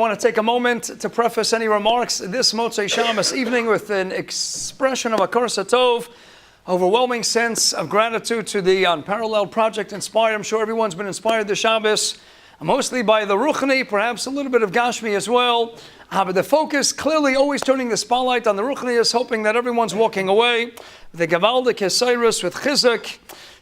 want to take a moment to preface any remarks this Motzei Shabbos evening with an expression of Akar Satov, overwhelming sense of gratitude to the unparalleled Project Inspire. I'm sure everyone's been inspired this Shabbos, mostly by the Ruchni, perhaps a little bit of Gashmi as well. But the focus clearly always turning the spotlight on the Ruchni is hoping that everyone's walking away with the Gavaldik Hesirus, with Chizuk,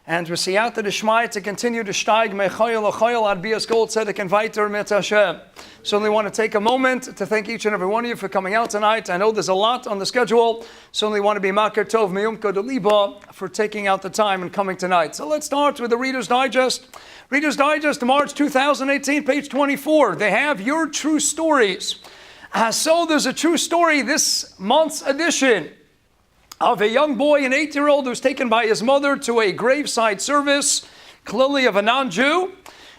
and with Siyata D'Shmai to continue to steig Mechayel Achayel Ad Bias Gold Tzedek and Weiter Mit Hashem. Certainly want to take a moment to thank each and every one of you for coming out tonight. I know there's a lot on the schedule. Certainly want to be Makar Tov Meyumka Deliba for taking out the time and coming tonight. So let's start with the Reader's Digest. Reader's Digest, March 2018, page 24. They have your true stories. So there's a true story this month's edition of a young boy, an 8-year-old, who's taken by his mother to a graveside service, clearly of a non-Jew.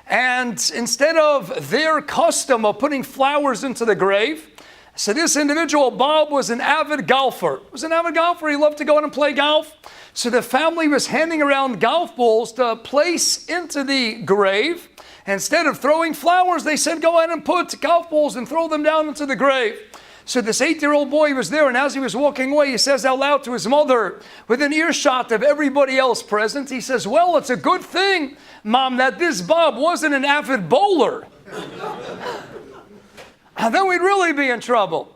And instead of their custom of putting flowers into the grave, so this individual, Bob, was an avid golfer. He loved to go out and play golf. So the family was handing around golf balls to place into the grave. Instead of throwing flowers, they said, go ahead and put golf balls and throw them down into the grave. So this 8-year-old boy was there, and as he was walking away, he says out loud to his mother, within earshot of everybody else present, he says, well, it's a good thing, Mom, that this Bob wasn't an avid bowler. And then we'd really be in trouble.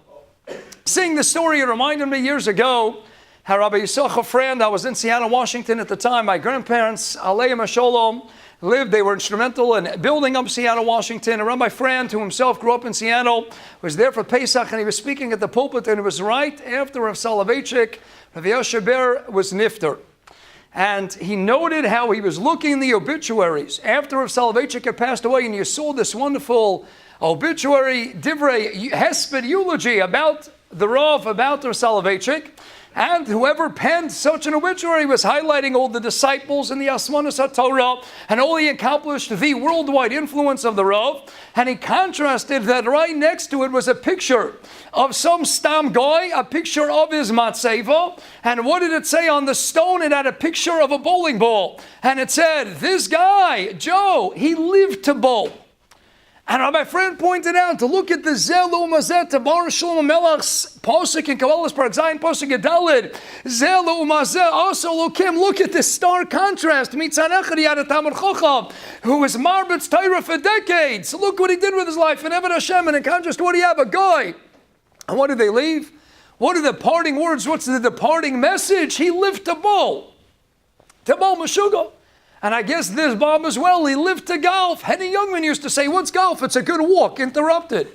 Seeing the story, it reminded me years ago how Rabbi Yisachar friend, I was in Seattle, Washington at the time, my grandparents, Aleim HaSholom, lived. They were instrumental in building up Seattle, Washington. A Rabbi friend who himself grew up in Seattle was there for Pesach, and he was speaking at the pulpit, and it was right after Rav Soloveitchik, Rav Yoshe Ber, was nifter. And he noted how he was looking in the obituaries after Rav Soloveitchik had passed away, and you saw this wonderful obituary, divrei hesped eulogy about the Rav, about Rav Soloveitchik. And whoever penned such an obituary was highlighting all the disciples in the Asmanas HaTorah and all he accomplished, the worldwide influence of the Rav. And he contrasted that right next to it was a picture of some stam guy, a picture of his matzeva. And what did it say on the stone? It had a picture of a bowling ball. And it said, this guy, Joe, he lived to bowl. And my friend pointed out to look at the Zelu Mazet, the Bar Shlomo Melach's Posuk in Kabbalah's Parak Zayin, Posuk Gedalid. Zelu Mazet, also Lokim, look at this stark contrast. Mitzad Echad, he had a Talmud Chacham, who was Marbet's Torah for decades. Look what he did with his life, and Eved Hashem, and in contrast, what do you have? A guy. And what did they leave? What are the parting words? What's the departing message? He lived to bowl. To bowl Meshuggah. And I guess this Bob as well, he lived to golf. Henny Youngman used to say, what's golf? It's a good walk. Interrupted.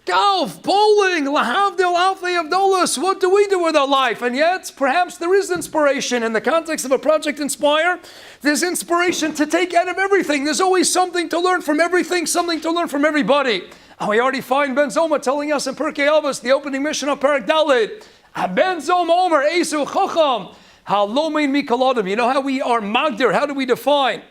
Golf, bowling, lahavdil alfei avdolas. What do we do with our life? And yet, perhaps there is inspiration in the context of a Project Inspire. There's inspiration to take out of everything. There's always something to learn from everything, something to learn from everybody. And we already find Ben Zoma telling us in Pirkei Avos, the opening mission of Parak Daled, Ben Zoma Omer, Esu Chacham, Halomein Mikalodim. You know how we are magdir? How do we define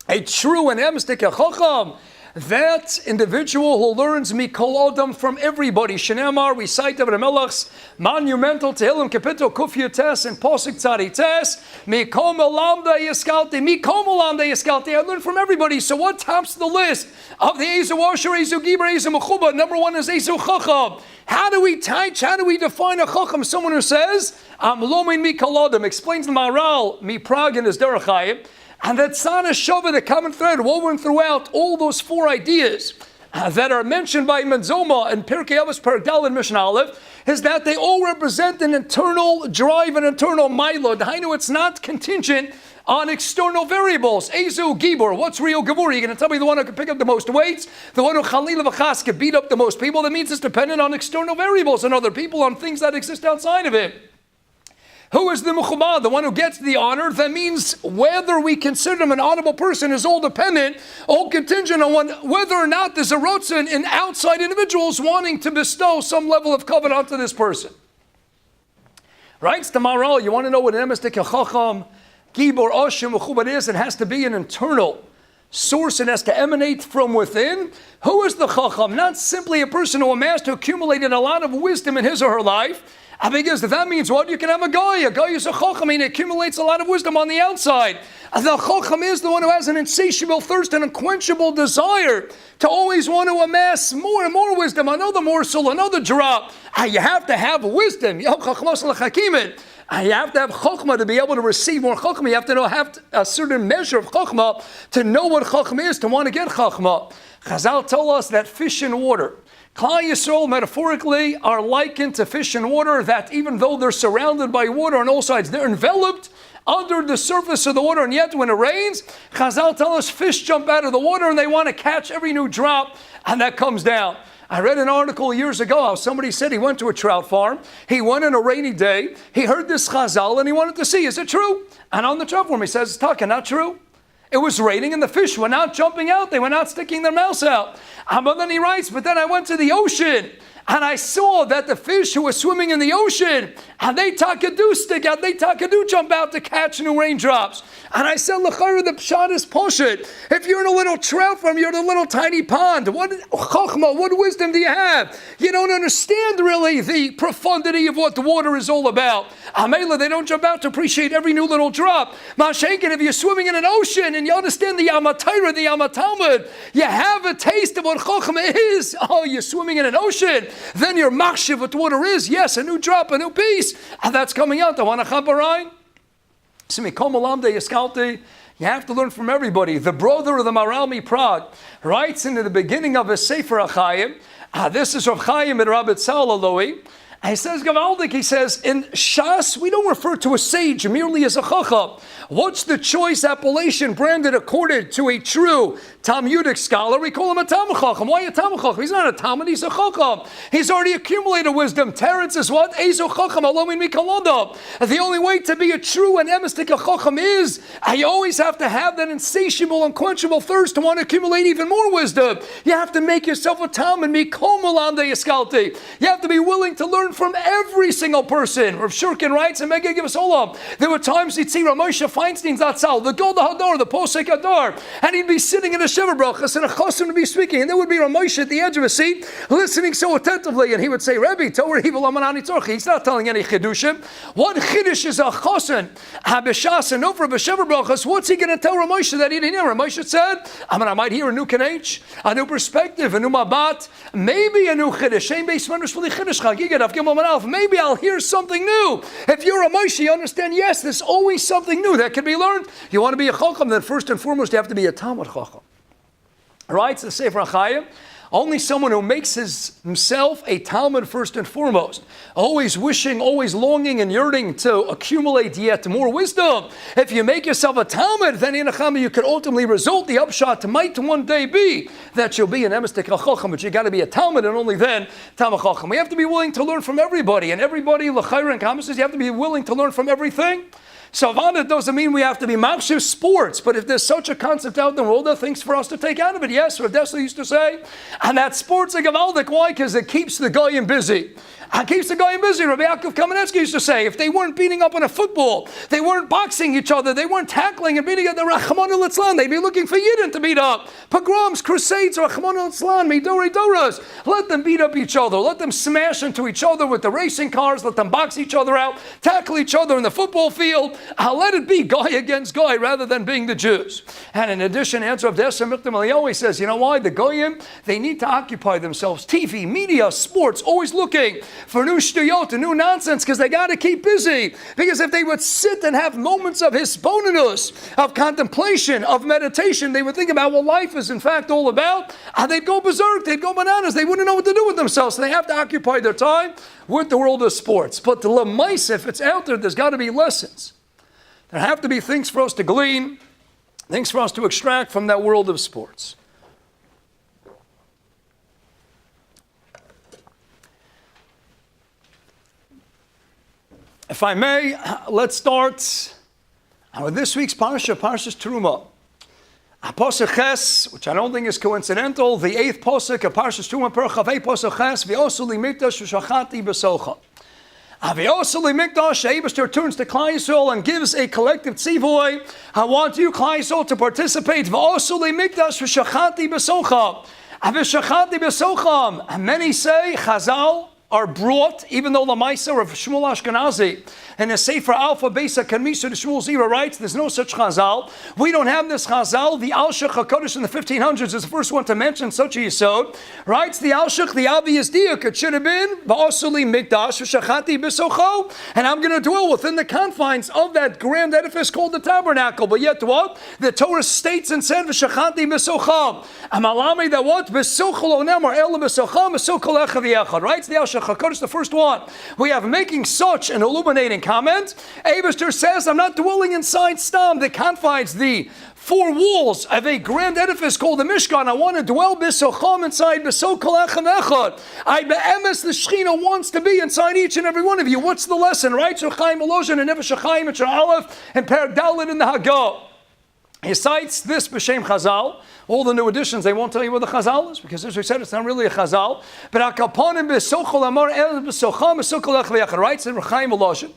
a true and emstik chacham? That individual who learns Mikalodim from everybody. Shenemar, we cite Rabbi Melach's monumental Tehillim Kapitel Kufya Tes and Posik Tzadi Tes. Mikom Elamda Yeskalti. I learned from everybody. So what tops the list of the Ezu Asher, Ezu Giber, Ezu Mechuba? Number one is Ezu Chacham. How do we teach? How do we define a Chacham? Someone who says, Lomin Mikalodim, explains the Maharal, Mi Prague in his Derech Hayim, and that Tzana Shava, the common thread woven throughout all those four ideas that are mentioned by Menzoma and Pirkei Avos, Parak Daled, and Mishnah Aleph, is that they all represent an internal drive, an internal milo. I know it's not contingent on external variables. Ezu Gibor, what's real Gibor? You're going to tell me the one who can pick up the most weights? The one who Chalil V'chas can beat up the most people? That means it's dependent on external variables and other people, on things that exist outside of it. Who is the Muhammad, the one who gets the honor? That means whether we consider him an honorable person is all dependent, all contingent on whether or not there's a rotzen in outside individuals wanting to bestow some level of covenant onto this person. Right? It's the Maharal. You want to know what an emes chacham, gibor, oshim, mechubad is? It has to be an internal source. It has to emanate from within. Who is the chacham? Not simply a person who amassed, who accumulated a lot of wisdom in his or her life, Because that means what? You can have a guy. A guy is a chacham. He accumulates a lot of wisdom on the outside. The chacham is the one who has an insatiable thirst and unquenchable desire to always want to amass more and more wisdom, another morsel, another drop. You have to have wisdom. You have to have chokhmah to be able to receive more chokhmah. You have to have a certain measure of chokhmah to know what chokhmah is, to want to get chokhmah. Chazal tell us that fish in water, Klal Yisrael, metaphorically, are likened to fish in water, that even though they're surrounded by water on all sides, they're enveloped under the surface of the water, and yet when it rains, Chazal tell us fish jump out of the water and they want to catch every new drop, and that comes down. I read an article years ago how somebody said he went to a trout farm, he went on a rainy day, he heard this Chazal and he wanted to see, is it true? And on the trout farm he says, it's talking, not true. It was raining and the fish were not jumping out. They were not sticking their mouths out. But then he writes, but then I went to the ocean and I saw that the fish who were swimming in the ocean, and they do stick out, they do jump out to catch new raindrops. And I said, l'chayra, the pshat is poshut. If you're in a little trout farm, you're in a little tiny pond. What chokhmah, what wisdom do you have? You don't understand really the profundity of what the water is all about. Amela, they don't jump out to appreciate every new little drop. Mashenkin, if you're swimming in an ocean and you understand the Yamatayra, the Yamatalmud, you have a taste of what chokhmah is. Oh, you're swimming in an ocean. Then your machshav, what water is, yes, a new drop, a new piece, and that's coming out. You have to learn from everybody. The brother of the Maralmi Prague writes into the beginning of his Sefer HaChaim, this is Rav Chaim and Rabbi Tzal. He says, Gavaldik, he says, in Shas, we don't refer to a sage merely as a chacham. What's the choice appellation branded according to a true Talmudic scholar? We call him a Talmud Chacham. Why a Talmud Chacham? He's not a Talmud, he's a Chacham. He's already accumulated wisdom. Terence is what? Ezo Chacham, Alomin Mikalada. The only way to be a true and emistic Chacham is, you always have to have that insatiable, unquenchable thirst to want to accumulate even more wisdom. You have to make yourself a Talmud, Mikol Malande Yiskalti. You have to be willing to learn from every single person. Rav Shurkin writes, and Mega give us olam. There were times he'd see Ramosha Feinstein's Atzal, the Golda Hadar, the Posek Hadar, and he'd be sitting in a Shiva Brachas and a Chosim would be speaking, and there would be Ramosha at the edge of a seat, listening so attentively, and he would say, Rabbi, Torah Hivul Amanani Torchi. He's not telling any Chidushim. What Chidush is a Chosim? Habishas and Nofra B'Shiva Brachas. What's he going to tell Ramosha that he didn't hear? Ramosha said, I might hear a new Kanech, a new perspective, a new Mabat, maybe a new Chidush. Shem Beis Menush V'li Chidush Chagigad. Maybe I'll hear something new. If you're a Moshe, you understand, yes, there's always something new that can be learned. You want to be a Chacham, then first and foremost, you have to be a Talmud Chacham. Right? It's the Sefer HaChaim. Only someone who makes himself a Talmud first and foremost, always wishing, always longing and yearning to accumulate yet more wisdom. If you make yourself a Talmud, then in a Chama you could ultimately result, the upshot might one day be that you'll be an emistic Chacham, but you got to be a Talmud, and only then Talmud Chacham. We have to be willing to learn from everybody, and everybody, L'chayra and Kama says, you have to be willing to learn from everything. Savannah doesn't mean we have to be machshav sports, but if there's such a concept out in the world, there are things for us to take out of it. Yes, Rav Dessler used to say, and that sports are gavaldik. Why? Because it keeps the guy busy. It keeps the guy busy. Rabbi Yaakov Kamenetsky used to say, if they weren't beating up on a football, they weren't boxing each other, they weren't tackling and beating at the Rachmana Litzlan, they'd be looking for Yidden to beat up. Pogroms, crusades, Rachmana Litzlan, Midori Doras. Let them beat up each other. Let them smash into each other with the racing cars. Let them box each other out, tackle each other in the football field. Let it be guy against guy rather than being the Jews. And in addition, answer of Dessa Michtam always says, you know why? The Goyim, they need to occupy themselves. TV, media, sports, always looking for new shtuyot and new nonsense because they got to keep busy. Because if they would sit and have moments of hisbonenus, of contemplation, of meditation, they would think about what life is in fact all about. They'd go berserk, they'd go bananas, they wouldn't know what to do with themselves. So they have to occupy their time with the world of sports. But the lemais, if it's out there, there's got to be lessons. There have to be things for us to glean, things for us to extract from that world of sports. If I may, let's start with this week's Parsha, Parshas Teruma. Pasuk Ches, which I don't think is coincidental, the 8th Pasuk of Parshas Teruma, Perchavei Pasuk Ches, V'yosu li mikdash v'shachati b'socha. V'yosu li mikdash, Eibishter turns to Klal Yisrael and gives a collective tzivoy. I want you, Klal Yisrael, to participate. V'yosu li mikdash v'shachati b'socha. V'shachati b'socha. Many say, Chazal, are brought, even though Lamaisa of Shmuel Ashkenazi and the Sefer Alpha Besa Kanmisha the Shmuel Zira writes, there's no such Chazal. We don't have this Chazal. The Al-Shech HaKodesh in the 1500s is the first one to mention such a Yisod. Writes the Al-Shech, the obvious diuk, it should have been, Ba'asuli Mikdash V'shachati B'socho, and I'm going to dwell within the confines of that grand edifice called the tabernacle. But yet what? The Torah states and said, V'shachati B'socho. Amalami that what? B'socho lo nemar ela b'socho, b'socho lecha v'yechad. Writes the Al-Shech HaKodesh, the first one. We have making such an illuminating comment. Abishter says, I'm not dwelling inside Stam, the confines, the four walls of a grand edifice called the Mishkan. I want to dwell b'socham inside b'so kolachem echad. I be'emes the Shechina wants to be inside each and every one of you. What's the lesson, right? Shachayim Eloshin and Nefesh Shachayim and Aleph and Perek Dalet in the Haggadah. He cites this b'shem Chazal. All the new editions, they won't tell you what the Chazal is, because as we said, it's not really a Chazal. But akaponim b'sochol amar el b'socham b'so kolachem echad. Right? And Rechayim Eloshin.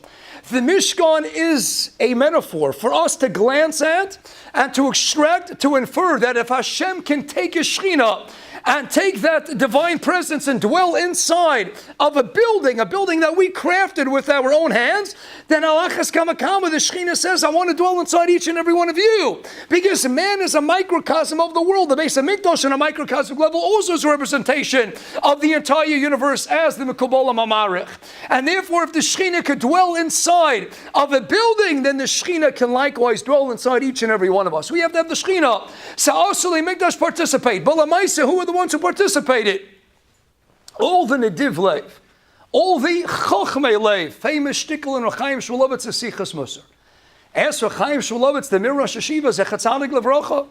The Mishkan is a metaphor for us to glance at and to extract, to infer that if Hashem can take His Shechina and take that divine presence and dwell inside of a building that we crafted with our own hands, then Alachas Kamakama, the Shechina says, I want to dwell inside each and every one of you. Because man is a microcosm of the world. The Beis HaMikdash on a microcosmic level also is a representation of the entire universe as the Mekubal HaMamarich. And therefore, if the Shechina could dwell inside of a building, then the Shechina can likewise dwell inside each and every one of us. We have to have the Shechina. Sa'asuli Mikdash participate. Balamaisa, who are the ones who participated? All the Nediv Lev, all the Chochmei Lev, famous shtickle in Rechaim Shmulevitz Sichas Musar. Ask Rechaim Shmulevitz, the Mir Rosh Hashiva, Zechat Tzadik Levrocha.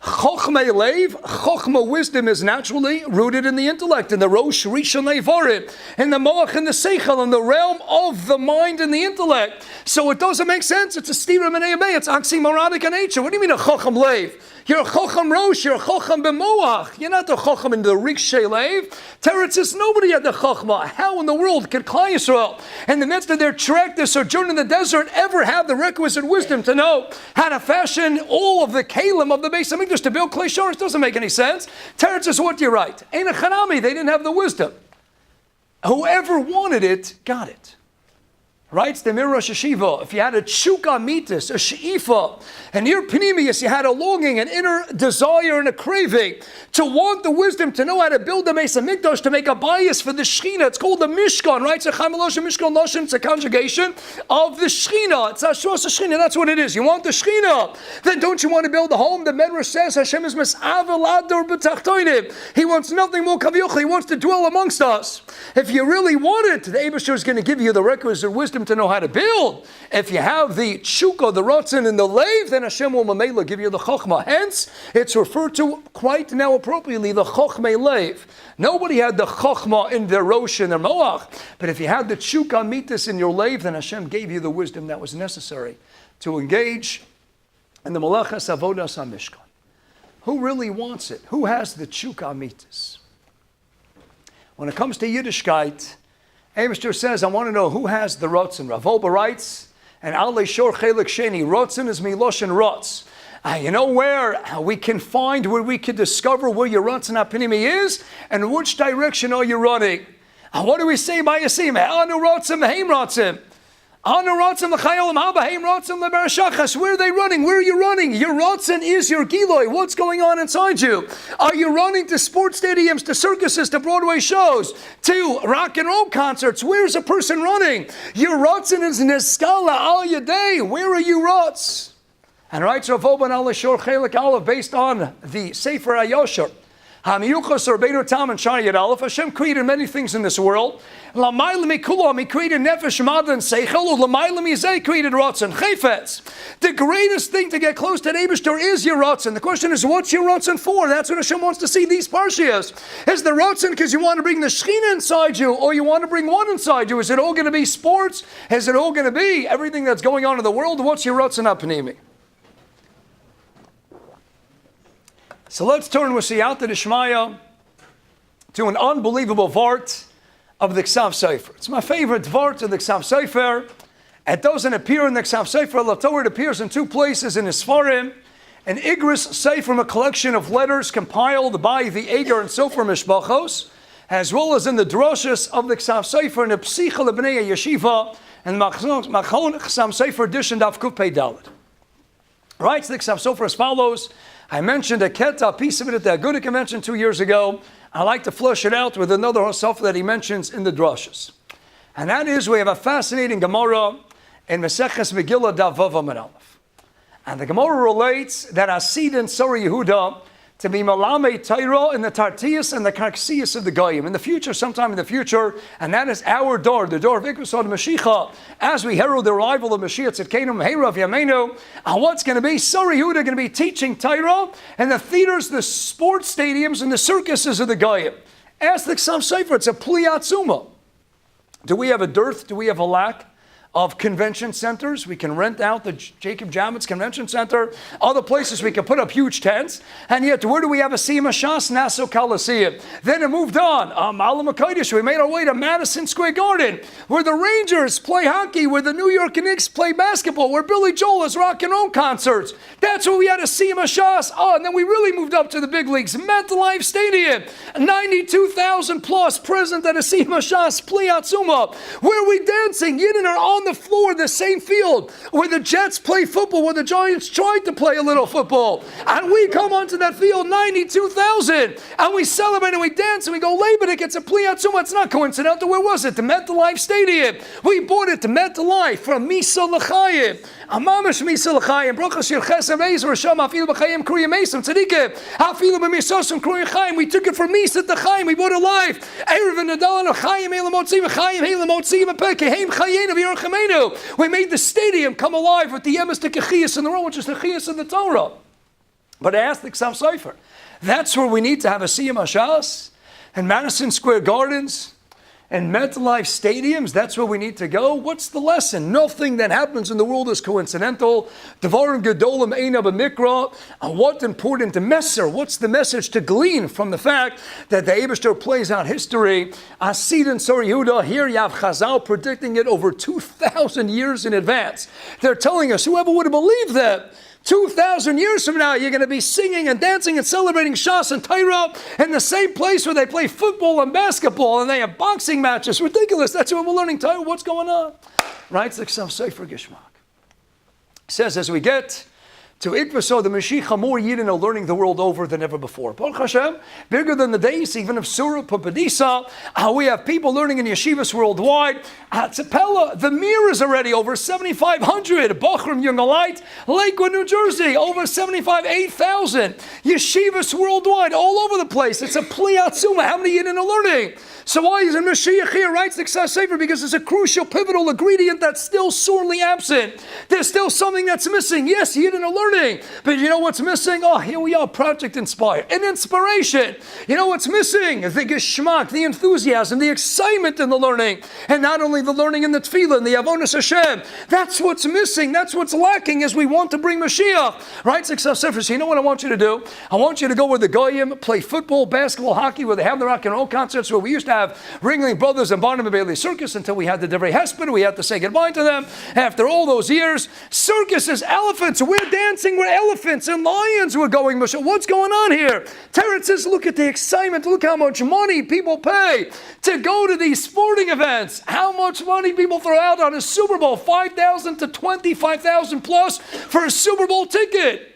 Chochmei Lev, Chochma wisdom is naturally rooted in the intellect, in the Rosh Rishon Levarim, in the Moach and the Seichel, in the realm of the mind and the intellect. So it doesn't make sense. It's a Stira Menei, it's oxymoronic in nature. What do you mean a Chocham Lev? You're a Chocham Rosh, you're a Chocham B'moach. You're not the Chocham in the Rikshei Lev. Teretz says nobody had the Chochma. How in the world could Klal Yisrael, in the midst of their trek, their sojourn in the desert, ever have the requisite wisdom to know how to fashion all of the kalim of the Beis HaMikdash to build Klei Sharis? Doesn't make any sense. Teretz says what you're right. Ein a Chanami, they didn't have the wisdom. Whoever wanted it, got it. Writes the Mir Rosh Hashiva, if you had a tshuka mitis, a she'ifa, and near Pnimius, you had a longing, an inner desire and a craving to want the wisdom to know how to build the Beis HaMikdash, to make a bias for the Shechina. It's called the Mishkan, right? It's a Mishkan Lashon, it's a conjugation of the Shechina. It's Ashwas Shechina, that's what it is. You want the Shechina. Then don't you want to build a home? The Medrash says Hashem is Mes'avel Ador B'tachtoinim. He wants nothing more kavyoch. He wants to dwell amongst us. If you really want it, the Eibusher is going to give you the requisite wisdom to know how to build. If you have the tshuka, the rotzen, and the leiv, then Hashem will mamela give you the chokhmah. Hence, it's referred to quite now appropriately the chokhmeh leiv. Nobody had the chokhmah in their rosh and their moach, but if you had the tshuka mitis in your leiv, then Hashem gave you the wisdom that was necessary to engage in the malachas avodas hamishkan. Who really wants it? Who has the tshuka mitis? When it comes to Yiddishkeit, Eibishter says, I want to know who has the rotzen. Rav Olba writes, and Al Shor Chelik Sheni, rotzen is miloshin rotz. You know where we can find, where we can discover where your rotzen apinimi is, and which direction are you running? What do we say by Yasim? Anu rotzim, heim rotzim. Anu rotzim l'chayolim, haba heim rotzim l'berashachas. Where are they running? Where are you running? Your rotzen is your giloi. What's going on inside you? Are you running to sports stadiums, to circuses, to Broadway shows, to rock and roll concerts? Where's a person running? Your rotzen is neskala al yadei. Where are you rotz? And writes Rav Oban al Shor Chelik Aleph based on the Sefer HaYosher. Hamiyuchos or Beinu Tam and Shani Yad Aleph. Hashem created many things in this world. L'maylam mikulam, He created nefesh, mada, and seichel. L'maylam mizeh created rotzen, chayfetz. The greatest thing to get close to the Eibishter is your rotzen. The question is, what's your rotzen for? That's what Hashem wants to see these parshias. Is the rotzen because you want to bring the Shechina inside you, or you want to bring one inside you? Is it all going to be sports? Is it all going to be everything that's going on in the world? What's your rotzen apnimi? So let's turn with Siyata D'Shmaya to an unbelievable vart of the Ksav Sefer. It's my favorite vart of the Ksav Sefer. It doesn't appear in the Ksav Sefer LaTorah. It appears in two places in his Sfarim. An Igris Sefer from a collection of letters compiled by the Eger and Sofer Mishpachos. as well as in the drushes of the Ksav Sefer and the Psicha Lebnei Yeshiva and Machon Ksav Sefer edition Daf Kuf Pei Dalet. Right, so the Ksav Sefer as follows. I mentioned a Keta, a piece of it at the Agudik mentioned 2 years ago. I like to flush it out with another Hosaf that he mentions in the drushes. And that is, we have a fascinating Gemara in Maseches Megillah Daf Vav Amud Aleph. And the Gemara relates that Asid and Sori Yehuda to be Malame Taira in the Tartius and the Karksias of the Goyim in the future, sometime in the future, and that is our door, the door of Ikvasod Mashiach, as we herald the arrival of Mashiach Tzidkenu Meirav Yameinu. And what's going to be? Sori Yehuda going to be teaching Taira in the theaters, the sports stadiums, and the circuses of the Goyim. Ask the Ksav Sefer, it's a Pliatzuma. Do we have a dearth? Do we have a lack of convention centers? We can rent out the Jacob Javits Convention Center, other places we can put up huge tents, and yet where do we have a Siyam Shas? Nassau Coliseum. Then it moved on. Malam HaKodesh, we made our way to Madison Square Garden, where the Rangers play hockey, where the New York Knicks play basketball, where Billy Joel has rock and roll concerts. That's where we had a Siyam Shas. And then we really moved up to the big leagues. MetLife Stadium, 92,000 plus present at a Siyam Shas Pliatzuma. Where are we dancing? Yidden are on the floor, the same field where the Jets play football, where the Giants tried to play a little football. And we come onto that field, 92,000, and we celebrate and we dance and we go, Lebedik, it's a Pliatzuma. It's not coincidental. Where was it? The MetLife Stadium. We bought it to MetLife from Misa L'Chaim. Amamash Misa L'Chaim. Brochas Yirchesem Ezer Hashem Afilu B'Chaim Kriyim Esim Tzadikim Afilu B'Misosem Kriyim Chaim. We took it from Misa to Chaim. We bought it live. Erev and Nadal Chaim Elamotziv Chaim Elamotziv Pekeh Heim Chayin of Yerachem. We made the stadium come alive with the Yemes Tekechiyas in the room, which is the Chiyas in the Torah. But I asked the Ksav Sefer, that's where we need to have a Siyam Hashas and Madison Square Gardens and MetLife stadiums. That's where we need to go. What's the lesson? Nothing that happens in the world is coincidental. Devarim Gedolim Eina B'Mikra. What important to messer? What's the message to glean from the fact that the Eibishter plays out history? Asid and Sori Yehuda, here you have Chazal predicting it over 2,000 years in advance. They're telling us, whoever would have believed that 2,000 years from now, you're going to be singing and dancing and celebrating Shas and Taira in the same place where they play football and basketball and they have boxing matches. Ridiculous. That's what we're learning Taira. What's going on? Right? It's the Ksav Sefer Gishmak. It says, as we get to Ikvaso, the Mashiach, more Yidden are learning the world over than ever before. Baruch Hashem, bigger than the days, even of Surah Papadisa. We have people learning in yeshivas worldwide. Tzapela, the Mir is already over 7,500. Bochum, Yungalite, Lakewood, New Jersey, over 8,000. Yeshivas worldwide, all over the place. It's a Pliatzuma. How many Yidden are learning? So why is Mashiach here? Writes the Ksav Sefer, because it's a crucial, pivotal ingredient that's still sorely absent. There's still something that's missing. Yes, Yidden are learning, but you know what's missing? Oh, here we are, Project Inspire, an inspiration. You know what's missing? The geschmack, the enthusiasm, the excitement in the learning, and not only the learning in the tefillah and the avodas Hashem. That's what's missing. That's what's lacking as we want to bring Mashiach. Right? So you know what I want you to do? I want you to go where the Goyim play football, basketball, hockey, where they have the rock and roll concerts, where we used to have Ringling Brothers and Barnum and Bailey Circus until we had the Devrei Hesped. We had to say goodbye to them after all those years. Circuses, elephants, we're dancing where elephants and lions were going. What's going on here? Teretz says, look at the excitement. Look how much money people pay to go to these sporting events. How much money people throw out on a Super Bowl, 5,000 to 25,000 plus for a Super Bowl ticket.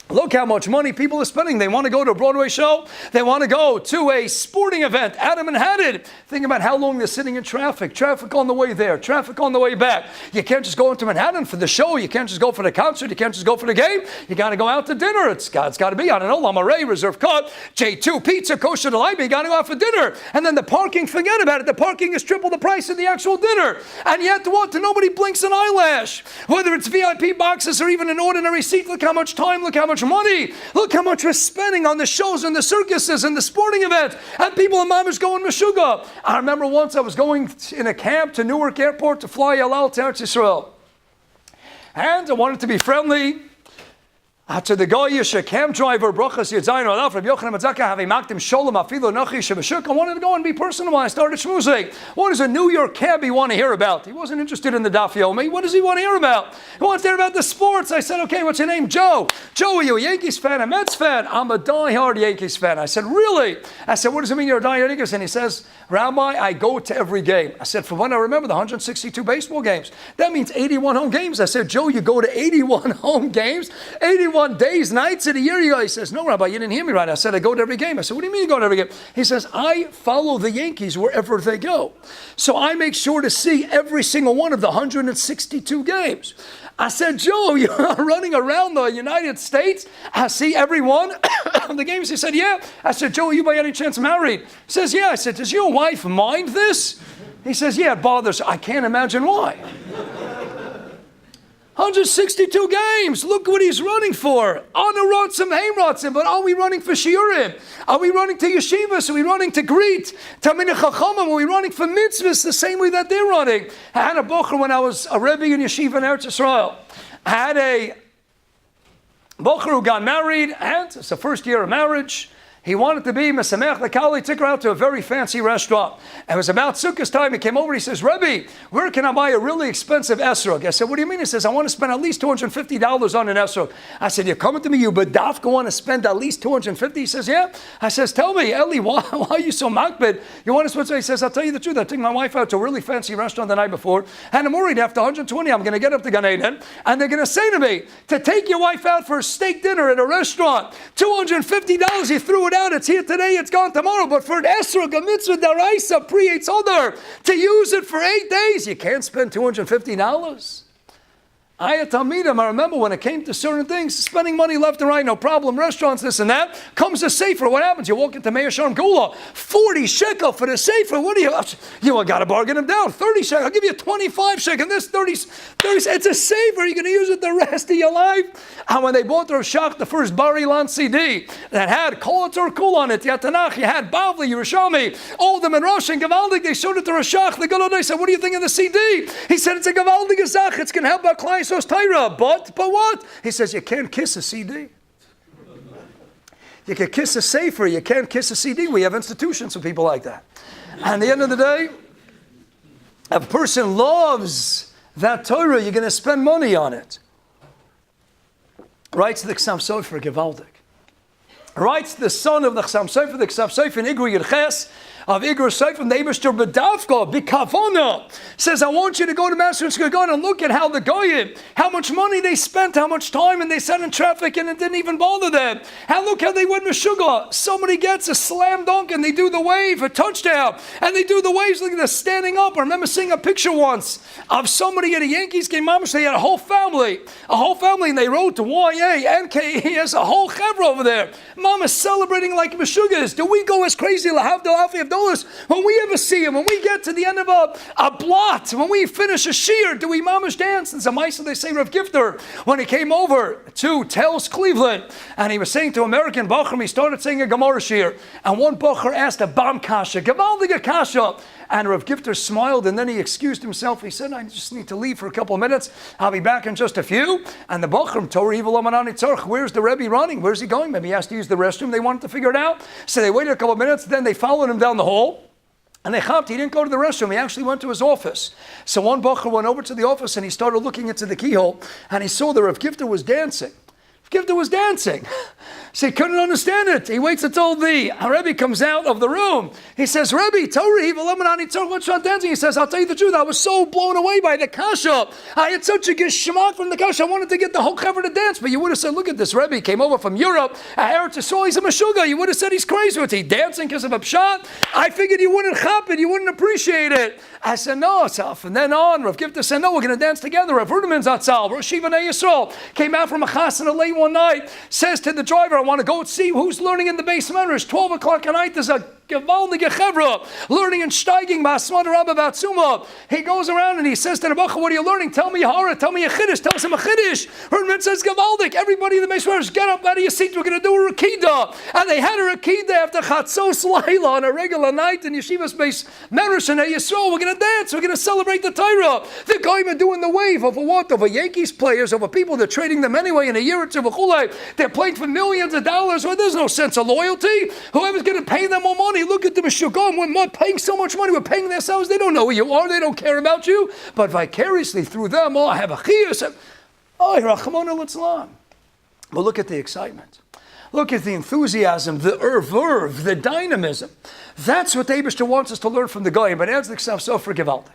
Look how much money people are spending. They want to go to a Broadway show. They want to go to a sporting event out of Manhattan. Think about how long they're sitting in traffic. Traffic on the way there. Traffic on the way back. You can't just go into Manhattan for the show. You can't just go for the concert. You can't just go for the game. You got to go out to dinner. It's got to be, I don't know, Lamare, Reserve Cut, J2, Pizza, Kosher Delight. You got to go out for dinner. And then the parking, forget about it. The parking is triple the price of the actual dinner. And yet what? Nobody blinks an eyelash. Whether it's VIP boxes or even an ordinary seat, look how much time, look how much money. Look how much we're spending on the shows and the circuses and the sporting events. And people in Mamish going Meshuggah. I remember once I was going in a camp to Newark Airport to fly El Al to Eretz Yisrael. And I wanted to be friendly. To the Goyish cam driver, Brochas Yedzayin Olaf, Rabbi Yochanan Matzaka, having makdim Sholem Afilo Nachi Shebashuk. I wanted to go and be personal when I started schmoozing. What does a New York cabbie want to hear about? He wasn't interested in the Daf Yomi. What does he want to hear about? He wants to hear about the sports. I said, okay, what's your name? Joe. Joe, are you a Yankees fan, a Mets fan? I'm a diehard Yankees fan. I said, really? I said, what does it mean you're a diehard Yankees? And he says, Rabbi, I go to every game. I said, for what I remember, the 162 baseball games. That means 81 home games. I said, Joe, you go to 81 home games, 81 days, nights in a year. He says, no, Rabbi, you didn't hear me right. I said, I go to every game. I said, what do you mean you go to every game? He says, I follow the Yankees wherever they go. So I make sure to see every single one of the 162 games. I said, Joe, you're running around the United States. I see every one of the games. He said, yeah. I said, Joe, are you by any chance married? He says, yeah. I said, does your wife mind this? He says, yeah, it bothers her. I can't imagine why. 162 games. Look what he's running for. Ana Rotzim, Hey Rotzim. But are we running for Shiurim? Are we running to Yeshivas? Are we running to Greet? Talmidei Chachamim? Are we running for mitzvahs the same way that they're running? I had a bocher when I was a Rebbe in Yeshiva in Eretz Yisrael. I had a bocher who got married, and it's the first year of marriage. He wanted to be Mesamech L'Kali, took her out to a very fancy restaurant. And it was about Sukkot time. He came over, he says, Rebbe, where can I buy a really expensive esrog? I said, what do you mean? He says, I want to spend at least $250 on an esrog. I said, you're coming to me, you bedafka want to spend at least $250? He says, yeah. I says, tell me, Eli, why are you so makbid? You want to spend? He says, I'll tell you the truth. I took my wife out to a really fancy restaurant the night before, and I'm worried after 120, I'm going to get up to Gan Eden, and they're going to say to me, to take your wife out for a steak dinner at a restaurant, $250, you threw it out, it's here today, it's gone tomorrow. But for an esrog, a mitzvah daraisa, pre-Eitzoder, to use it for 8 days, you can't spend $250. I had Talmidim, I remember when it came to certain things, spending money left and right, no problem, restaurants, this and that, comes a sefer, what happens? You walk into Meir Sharm Gula, 40 shekel for the sefer, what do you got to bargain him down, 30 shekel, I'll give you 25 shekel, and this 30, it's a sefer, you're going to use it the rest of your life. And when they bought the Shach, the first Bar Ilan CD, that had Kol HaTorah Kul on it, Yatanach, you had Bavli, Yerushalmi, all the Midrash and Gavaldik, they showed it to Rashach, the Gadol, they said, what do you think of the CD? He said, it's a Gavaldik Azach, it's going to help our clients. So but what? He says, you can't kiss a CD. You can kiss a sefer, you can't kiss a CD. We have institutions for people like that. And at the end of the day, if a person loves that Torah, you're going to spend money on it. Writes the Chassam Sofer Gevaldik. Writes the son of the Chassam Sofer, the Chassam Sofer in Igru Yerches, of Igor Seif from the Eibishter B'Davka, B'Kavona, says, I want you to go to Master Shkogon and look at how the Goyim, how much money they spent, how much time, and they sat in traffic and it didn't even bother them. And look how they went Meshuggah. Somebody gets a slam dunk and they do the wave, a touchdown, and they do the waves like they're standing up. I remember seeing a picture once of somebody at a Yankees game, Mamash, they had a whole family, and they rode to YA, NKES, a whole chevra over there. Mama's celebrating like Meshuggahs. Do we go as crazy, Lahavdal Alfi of when we ever see him, when we get to the end of a blot, when we finish a shear, do we mamish dance? And Zamaisa, they say Rav Gifter, when he came over to Tells Cleveland, and he was saying to American Bachram, he started saying a Gemara shear, and one Bachar asked a Bam Kasha, Gavaldiga Kasha, and Rav Gifter smiled, and then he excused himself. He said, I just need to leave for a couple of minutes. I'll be back in just a few. And the Bachram, Torah Evil Amanani Tzarch, where's the Rebbe running? Where's he going? Maybe he has to use the restroom. They wanted to figure it out. So they waited a couple of minutes, then they followed him down the hall. And they chapped, he didn't go to the restroom, he actually went to his office. So one Bachar went over to the office and he started looking into the keyhole, and he saw that Rav Gifter was dancing. Gifter was dancing. So he couldn't understand it. He waits until the Rebbe comes out of the room. He says, Rebbe, Torah, what's wrong dancing? He says, I'll tell you the truth, I was so blown away by the kasha. I had such a geschmack from the kasha. I wanted to get the whole cover to dance. But you would have said, look at this Rebbe, came over from Europe. Eretz Yisrael, he's a Meshuggah. You would have said he's crazy. Was he dancing because of a pshat? I figured you wouldn't chap it, you wouldn't appreciate it. I said, no, it's off. And then on, Rav Gifter said, no, we're going to dance together. Rav Ruderman's Atzal, Rosh Yeshiva Yisrael, came out from a chasana late one night, says to the driver, I want to go see who's learning in the base of Medrash. 12 o'clock at night, there's a gewaldige chevra, learning and steiging ba'asmad Rabbi ba'atzuma. He goes around and he says to the bacha, what are you learning? Tell me a hara, tell me a chiddush, tell us a chiddush. Herman says gewaldig. Everybody in the Meishmers, get up out of your seat, we're going to do a rakida. And they had a rakida after chatzos laila on a regular night in Yeshiva's base, Merush and Yisrael. We're going to dance, we're going to celebrate the Torah. The guy been doing the wave over what? Over Yankees players, over people, they're trading them anyway in a year or two. They're playing for millions of dollars where there's no sense of loyalty. Whoever's going to pay them more money, look at them, Shugam, we're not paying so much money, we're paying themselves, they don't know who you are, they don't care about you, but vicariously through them, I have a chiyus. Oh, Rachmana litzlan. But look at the excitement. Look at the enthusiasm, the verve, the dynamism. That's what the Eibishter wants us to learn from the Goyim. But as the Ksav Sofer Gewaldik.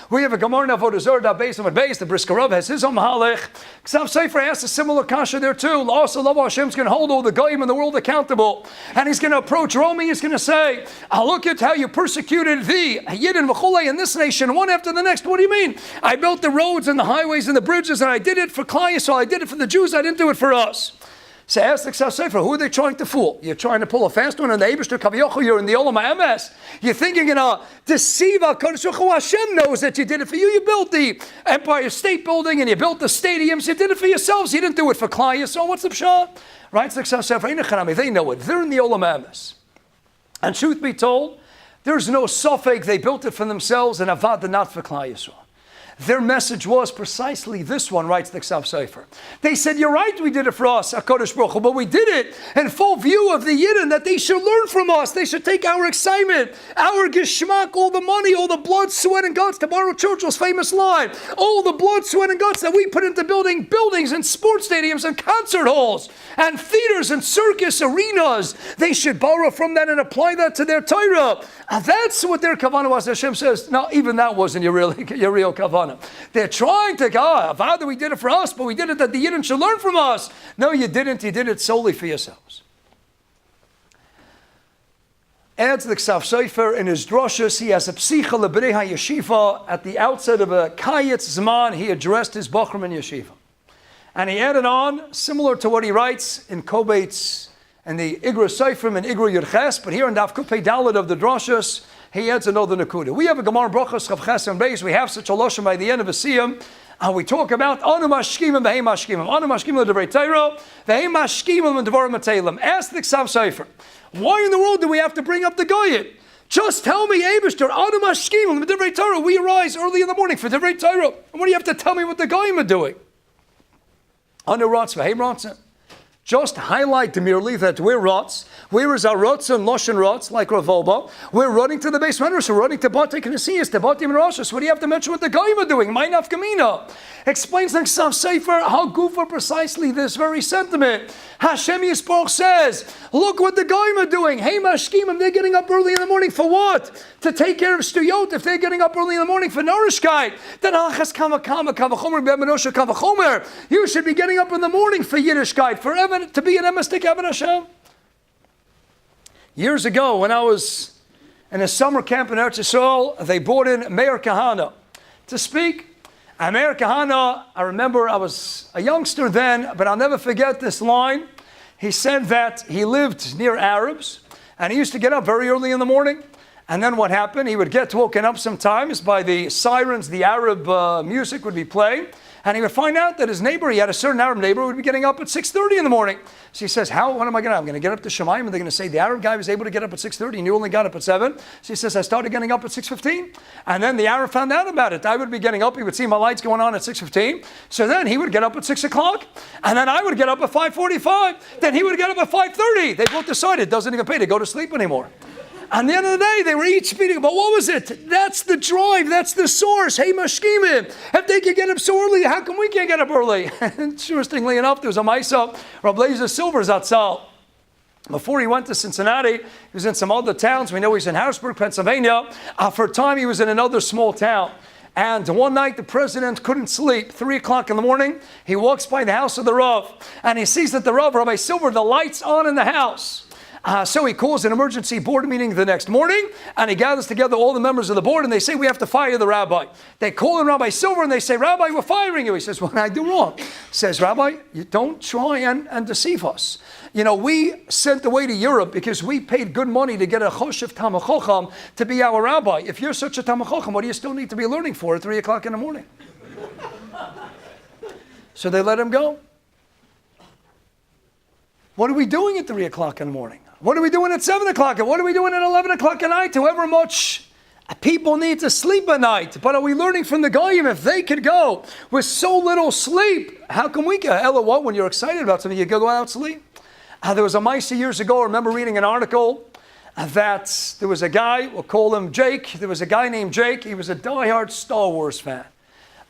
We have a Gemara Avodah Zarah based on base. The Brisker Rav has his own Mahalech. Ksav Sofer asks a similar kasha there too. Also, Love Hashem's going to hold all the Goyim in the world accountable. And he's going to approach Romi. He's going to say, I'll look at how you persecuted the Yidden V'chulei in this nation, one after the next. What do you mean? I built the roads and the highways and the bridges, and I did it for Klal Yisrael. I did it for the Jews. I didn't do it for us. So ask the Ksav Sofer, who are they trying to fool? You're trying to pull a fast one on the Eibishter Kavyochu, you're in the Olam HaEmes. You think you're going to deceive HaKadosh Baruch Hu. Hashem knows that you did it for you. You built the Empire State Building and you built the stadiums. You did it for yourselves. You didn't do it for Klal Yisrael. What's the pshat? Right? It's the Ksav Sofer. They know it. They're in the Olam HaEmes. And truth be told, there's no suffix. They built it for themselves and Avad not for Klal Yisrael. Their message was precisely this one, writes the Ksav Sofer. They said, you're right, we did it for us, HaKadosh Baruch Hu, but we did it in full view of the Yidden, that they should learn from us. They should take our excitement, our geschmack, all the money, all the blood, sweat, and guts, to borrow Churchill's famous line, all the blood, sweat, and guts that we put into building buildings and sports stadiums and concert halls and theaters and circus arenas. They should borrow from that and apply that to their Torah. And that's what their kavanah was. Hashem says, no, even that wasn't your real kavanah. They're trying to go, Father, we did it for us, but we did it that the Yidden should learn from us. No, you didn't. You did it solely for yourselves. Adds the Ksav Sofer in his drushes, he has a psicha lebrei yeshiva. At the outset of a kayetz zman, he addressed his bachrim in yeshiva. And he added on, similar to what he writes in Kobeitz and the Igra Seifrim and Igra Yurches, but here in Daf Kupei Dalet of the drushes, he adds another nakuda. We have a Gemara Brachos Chav Ches and Beis. We have such a lashon by the end of a siyum, and we talk about Anu Mashkimim V'Hei Mashkimim. Anu Mashkimim L'Devrei Torah, V'Hei Mashkimim L'Devarim Matelim. Ask the Ksav Sofer, why in the world do we have to bring up the Goyim? Just tell me, Eibishter, Anu Mashkimim L'Devrei Torah. We arise early in the morning for Devrei Torah. And what do you have to tell me what the Goyim are doing? Anu Ratz V'Hei Ratzin. Just highlight merely that we're Ratz. Where is our Ratz and Lashon Ratz, like Rav Wolbe? We're running to the base Medrash, we're running to Batei Knesiyas, to Batei Midrashos. What do you have to mention what the Goyim are doing? My nafkamina. Explains the Ksav Sofer how Gufa precisely this very sentiment. Hashem Yisparach says, look what the Goyim are doing. Hey Mashkimim, they're getting up early in the morning for what? To take care of Stuyot. If they're getting up early in the morning for Nourishkeit, then Achas Kavachomer, Be'Menosha Kavachomer. You should be getting up in the morning for Yiddishkeit, forever to be an emistik Eved Hashem. Years ago, when I was in a summer camp in Eretz Yisrael, they brought in Meir Kahana to speak. And Meir Kahana, I remember I was a youngster then, but I'll never forget this line. He said that he lived near Arabs, and he used to get up very early in the morning. And then what happened? He would get woken up sometimes by the sirens, the Arab music would be playing. And he would find out that his neighbor, he had a certain Arab neighbor, would be getting up at 6:30 in the morning. So he says, what am I going to do? I'm going to get up to Shemaim, and they're going to say the Arab guy was able to get up at 6:30, and you only got up at 7. So he says, I started getting up at 6:15. And then the Arab found out about it. I would be getting up, he would see my lights going on at 6:15. So then he would get up at 6 o'clock. And then I would get up at 5:45. Then he would get up at 5:30. They both decided it doesn't even pay to go to sleep anymore. At the end of the day, they were each speaking about what was it? That's the drive. That's the source. Hey, Mashkimim. If they could get up so early, how come we can't get up early? Interestingly enough, there was a Maisa, Rabbi Lezer Silver Zatzal. Before he went to Cincinnati, he was in some other towns. We know he's in Harrisburg, Pennsylvania. For a time, he was in another small town. And one night, the president couldn't sleep. 3 o'clock in the morning, he walks by the house of the Rav. And he sees that the Rav, Rabbi Silver, the light's on in the house. So he calls an emergency board meeting the next morning, and he gathers together all the members of the board, and they say, we have to fire the rabbi. They call in Rabbi Silver, and they say, Rabbi, we're firing you. He says, what did I do wrong? He says, Rabbi, you don't try and deceive us. You know, we sent away to Europe because we paid good money to get a Choshev Talmid Chacham to be our rabbi. If you're such a Talmid Chacham, what do you still need to be learning for at 3 o'clock in the morning? So they let him go. What are we doing at 3 o'clock in the morning? What are we doing at 7 o'clock? And what are we doing at 11 o'clock at night? However much people need to sleep at night. But are we learning from the Goyim? If they could go with so little sleep, how can we go? Ella, what? When you're excited about something, you go out and sleep? There was a Maisa years ago. I remember reading an article that there was a guy, we'll call him Jake. There was a guy named Jake. He was a diehard Star Wars fan.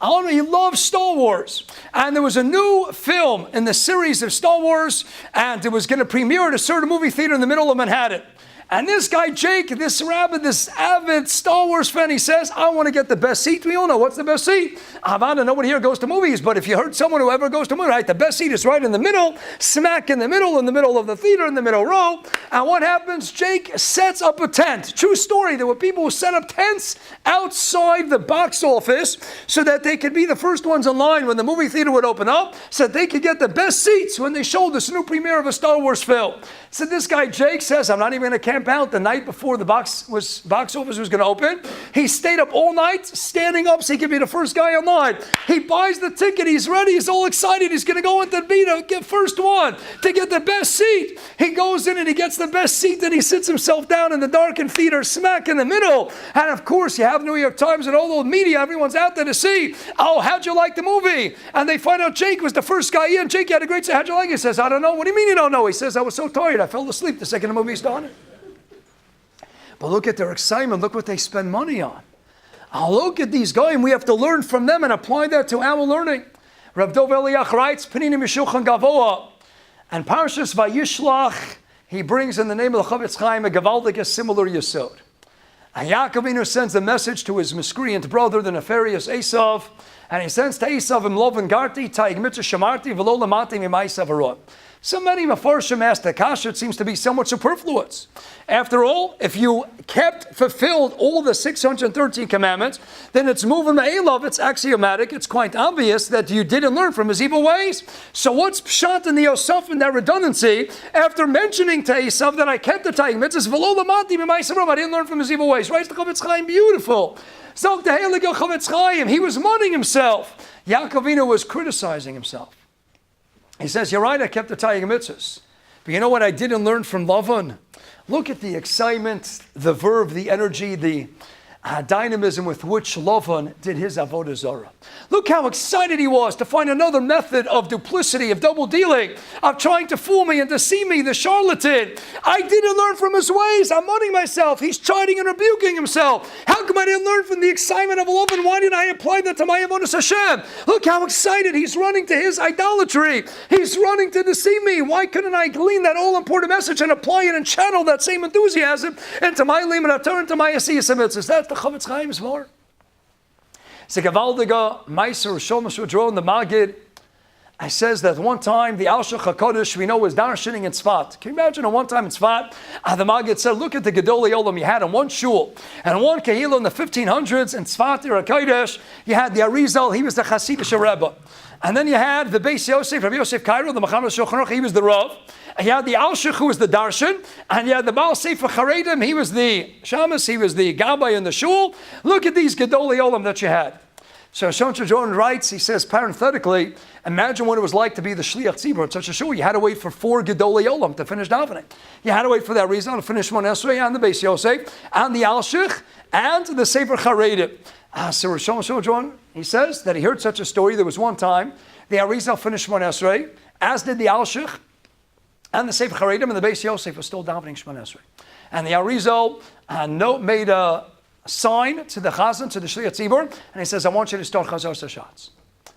He loved Star Wars. And there was a new film in the series of Star Wars, and it was going to premiere at a certain movie theater in the middle of Manhattan. And this guy, Jake, this rabbi, this avid Star Wars fan, he says, I want to get the best seat. We all know what's the best seat. I don't know, nobody here goes to movies, but if you heard someone who ever goes to movies, right, the best seat is right in the middle, smack in the middle of the theater, in the middle row. And what happens? Jake sets up a tent. True story. There were people who set up tents outside the box office so that they could be the first ones in line when the movie theater would open up, so that they could get the best seats when they showed this new premiere of a Star Wars film. So this guy, Jake, says, I'm not even going to camp out the night before the box office was going to open. He stayed up all night, standing up so he could be the first guy online. He buys the ticket. He's ready. He's all excited. He's going to go into the first one to get the best seat. He goes in and he gets the best seat. Then he sits himself down in the darkened theater, smack in the middle. And of course, you have New York Times and all the media. Everyone's out there to see, oh, how'd you like the movie? And they find out Jake was the first guy in. Jake had a great say. How'd you like it? He says, I don't know. What do you mean you don't know? He says, I was so tired. I fell asleep the second the movie started. But look at their excitement. Look what they spend money on. Look at these guys, and we have to learn from them and apply that to our learning. Rav Dov Eliach writes, Peninim Yeshulchan Gavoa, and Parshas Vayishlach, he brings in the name of the Chavetz Chaim a Gavaldik, a similar Yesod. And Yaakov Avinu sends a message to his miscreant brother, the nefarious Esav, and he sends to Esav, Im Loven Garti, Taig Mitzvah Shamarti, V'lo Lamati Mimaisav Arot. So many Mefarshim asked the kasha, it seems to be somewhat superfluous. After all, if you fulfilled all the 613 commandments, then it's moving ma'elav, it's axiomatic, it's quite obvious that you didn't learn from his evil ways. So what's pshat in the Yosef in that redundancy after mentioning to Esav that I kept the Taig Mitzvahs, v'lo lamati b'ma'aseh I didn't learn from his evil ways. Right? The Chavetz Chaim, beautiful. Zog the heilige Chavetz Chaim, he was munning himself. Yaakov Avinu was criticizing himself. He says, you're right, I kept the Taig Mitzvahs. But you know what I didn't learn from Lavan? Look at the excitement, the verve, the energy, the dynamism with which Lavan did his Avodah Zarah. Look how excited he was to find another method of duplicity, of double dealing, of trying to fool me and deceive me, the charlatan. I didn't learn from his ways. I'm munning myself. He's chiding and rebuking himself. How come I didn't learn from the excitement of Lavan? Why didn't I apply that to my Avodah Hashem? Look how excited he's running to his idolatry. He's running to deceive me. Why couldn't I glean that all-important message and apply it and channel that same enthusiasm into my lim and atar, into my asiyas mitzvahs? That's the Chavetz Chaim's more. It's a Gavaldiga Meiser Shomash Udron the Magid. It says that one time the Al Shach HaKadosh we know was darshaning in Tzfat. Can you imagine one time in Tzfat, the Magid said, look at the Gedolei Olam you had in one shul and one Kehillah in the 1500s in Tzfat or HaKadosh. You had the Arizal, he was the Hasidic Rebbe. And then you had the Beis Yosef, Rabbi Yosef Cairo, the Macham Shulchan Aruch, he was the Rav. And you had the Al Shach, who was the Darshan, and you had the Baal Sefer Charedim, he was the Shamas, he was the Gabbai in the Shul. Look at these Gedolei Olam that you had. So Shon Jordan writes, he says, parenthetically, imagine what it was like to be the Shliach Tzibur in such a shul. You had to wait for 4 Gedolei Olam to finish davening. You had to wait for that reason to finish Shmon Esrei and the Beis Yosef, and the Al Shach, and the Sefer Charedim. So Shon Jordan, he says that he heard such a story. There was one time, the Arizal finished Shmon Esrei, as did the Al Shach, and the Sefer Charedim, and the Beis Yosef was still davening Shmon Esrei. And the Arizal made a sign to the Chazan, to the Shliach Tzibur, and he says, I want you to start Chazar Sashatz.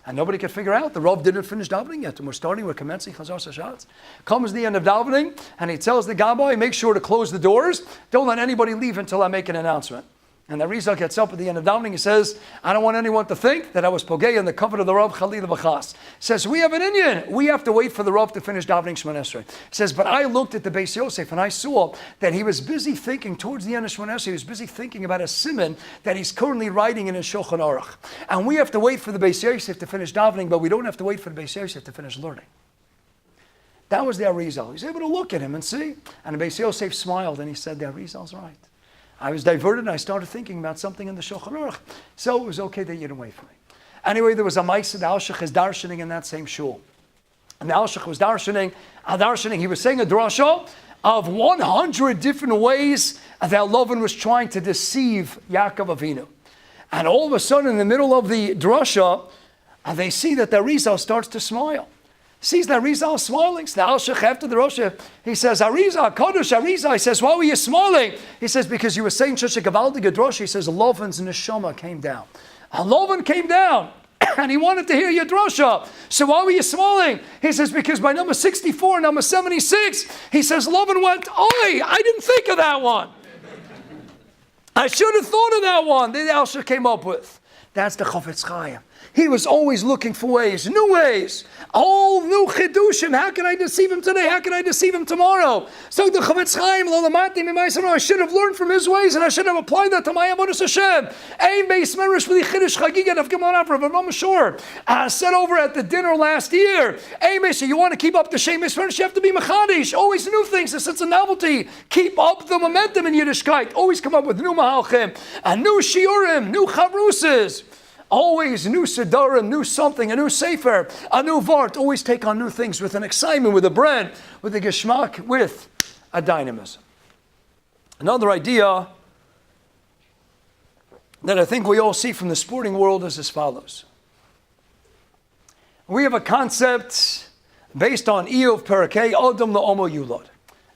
And nobody could figure out, the Rav didn't finish davening yet, and we're commencing Chazar Sashatz. Comes the end of davening, and he tells the Gabbai, make sure to close the doors, don't let anybody leave until I make an announcement. And the Arizal gets up at the end of davening. He says, I don't want anyone to think that I was pogei in the covenant of the Rav Chalila B'chas. Says, we have an Inyan. We have to wait for the Rav to finish davening Shemon Esrei. Says, but I looked at the Beis Yosef and I saw that he was busy thinking towards the end of Shemon Esrei. He was busy thinking about a simon that he's currently writing in his Shulchan Aruch. And we have to wait for the Beis Yosef to finish davening, but we don't have to wait for the Beis Yosef to finish learning. That was the Arizal. He was able to look at him and see. And the Beis Yosef smiled and he said, the Arizal's right. I was diverted and I started thinking about something in the Shulchan Aruch. So it was okay that you didn't wait for me. Anyway, there was a Maisa, the Alshich is darshaning in that same shul. And the Alshich was darshaning, he was saying a drasha of 100 different ways that Lavan was trying to deceive Yaakov Avinu. And all of a sudden, in the middle of the drasha, they see that the Arizal starts to smile. Sees that Arizal smiling. So the Alshich, after the Rosh, he says, Arizal, Kodesh, Arizal. He says, why were you smiling? He says, because you were saying such a gavaldige drasha. He says, Lavan's neshama came down. And Lavan came down. And he wanted to hear your drasha. So why were you smiling? He says, because by number 64, number 76, he says, Lavan went, oi, I didn't think of that one. I should have thought of that one. The Alshich came up with. That's the Chofetz Chaim. He was always looking for ways, new ways, all new chidushim. How can I deceive him today? How can I deceive him tomorrow? So the Chofetz Chaim, I should have learned from his ways and I should have applied that to my Avodas Hashem. I said over at the dinner last year, so you want to keep up the Shem Mishmerish, you have to be Mechadish. Always new things, a sense of novelty. Keep up the momentum in Yiddishkeit. Always come up with new Mahalchim, and new Shiurim, new Chavrusas. Always new Siddharim, new something, a new Sefer, a new Vart. Always take on new things with an excitement, with a brand, with a geschmack, with a dynamism. Another idea that I think we all see from the sporting world is as follows. We have a concept based on Eov Perakei, Adam La'omo Yulad.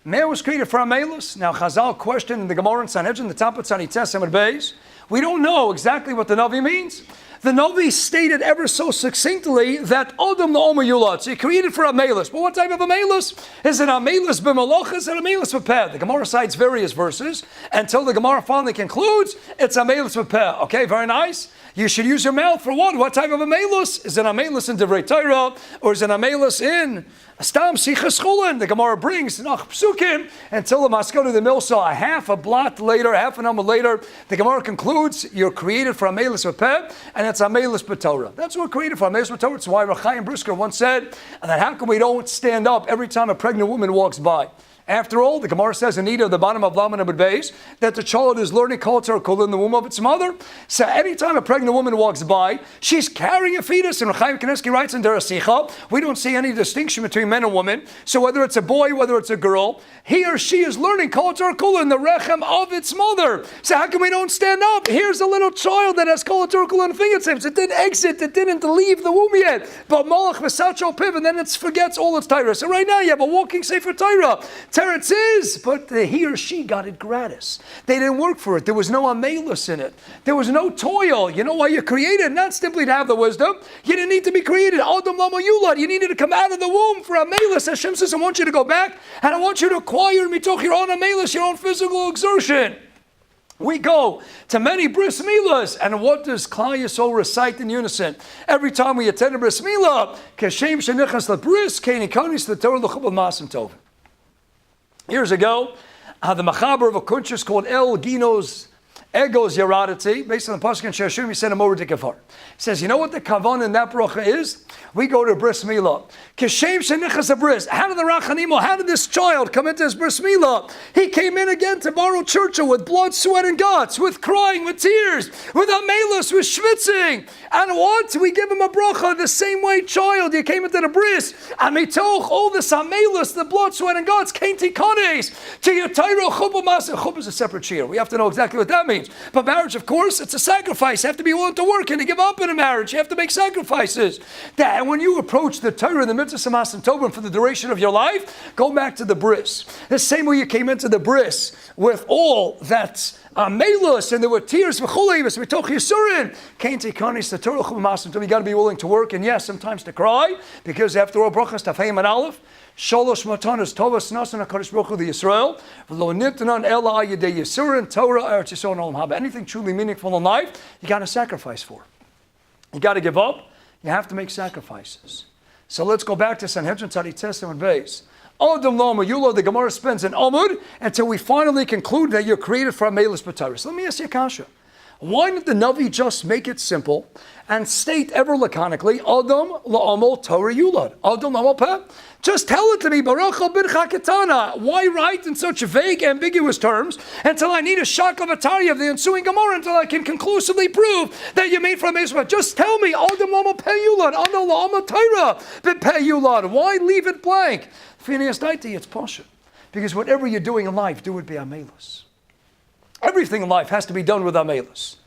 Man was created for Amelus. Now Chazal questioned in the Gemara in Sanhedrin, the top of Tzanites Amud Beis. We don't know exactly what the Navi means. The Navi stated ever so succinctly that Adam La'omer Yulad. So he created for Amelus. But what type of Amelus? Is it Amelus b'malach? Is it Amelus b'peh? The Gemara cites various verses until the Gemara finally concludes it's Amelus b'peh. Okay, very nice. You should use your mouth for what? What type of Amelus? Is it Amelus in Divrei Torah? Or is it Amelus in Stam Sichas Chulin? The Gemara brings Nach Psukim until the Maskana the Milsa, a half a blot later, half an hour later, the Gemara concludes you're created for Amelus b'peh, and it's Amelus b'Torah. That's what we're created for, Amelus b'Torah. It's why Rechaim Brisker once said, and that how come we don't stand up every time a pregnant woman walks by? After all, the Gemara says in Nida, the bottom of Laman Amud Beis, that the child is learning culture in the womb of its mother. So anytime a pregnant woman walks by, she's carrying a fetus. And Chaim Kanievsky writes in Derasicha, we don't see any distinction between men and women. So whether it's a boy, whether it's a girl, he or she is learning culture in the rechem of its mother. So how come we don't stand up? Here's a little child that has culture in the fingertips. It didn't exit, it didn't leave the womb yet. But Malach Vesacho Piv, and then it forgets all its Torah. So right now you have a walking Sefer Torah. Teretz is, but he or she got it gratis. They didn't work for it. There was no amelus in it. There was no toil. You know why you're created? Not simply to have the wisdom. You didn't need to be created. Adam Lama Yulad. You needed to come out of the womb for amelus. Hashem says, I want you to go back and I want you to acquire mitoch your own amelus, your own physical exertion. We go to many bris milas, and what does Klal Yisrael recite in unison? Every time we attend a bris milah, Kashem shenichas lebris, Kaini kanis l'torah l'chubal masim tov. Years ago, the machaber of a kuntres called El Ginos Egos Yaradati, based on the pasuk in Shashim, he said a more He says, you know what the kavan in that bracha is? We go to bris milah. Kashem shenichas bris. How did the Rachanimo? How did this child come into his bris milah? He came in again to borrow churchill with blood, sweat, and guts, with crying, with tears, with amelus, with schwitzing. And what? We give him a bracha the same way, child. You came into the bris. And mitoch all this amelus, the blood, sweat, and guts, came tikones to your Torah chuppah maseh. Chuppah is a separate shir. We have to know exactly what that means. But marriage, of course, it's a sacrifice. You have to be willing to work and to give up in a marriage. You have to make sacrifices. And when you approach the Torah, the mitzvah samas and tovim for the duration of your life, go back to the bris. The same way you came into the bris with all that Amelus, and there were tears for Chulevis, we took Yisurin. Kain Tikanis, the Torah Chumasim, you got to be willing to work, and yes, sometimes to cry, because after all, Brachas Tafayim and Aleph, Sholosh Matanas Tovas Nasan HaKadosh Baruch Hu the Yisrael, V'lo Nitanan Ela Ayadei Yisurin, Torah, Eretz Yisrael, and Olam Haba. Anything truly meaningful in life, you got to sacrifice for. You got to give up. You have to make sacrifices. So let's go back to Sanhedrin Tzadi Testament base. Adam Lama Yulo, the Gemara spends an Amud until we finally conclude that you're created for Amelis B'Tairis. Let me ask you a kasha. Why did the Navi just make it simple and state ever laconically, Adam La'amol Torah Yulad? Adam La'amol Peh? Just tell it to me, Baruch bin Chaketana. Why write in such vague, ambiguous terms until I need a shock of Atari of the ensuing Gemara until I can conclusively prove that you made from Israel? Just tell me, Adam Lama Peyulad, Adam Lama Torah Peyulad. Why leave it blank? Phineas Daiti, it's Pasha. Because whatever you're doing in life, do it be Amelus. Everything in life has to be done with Amelus.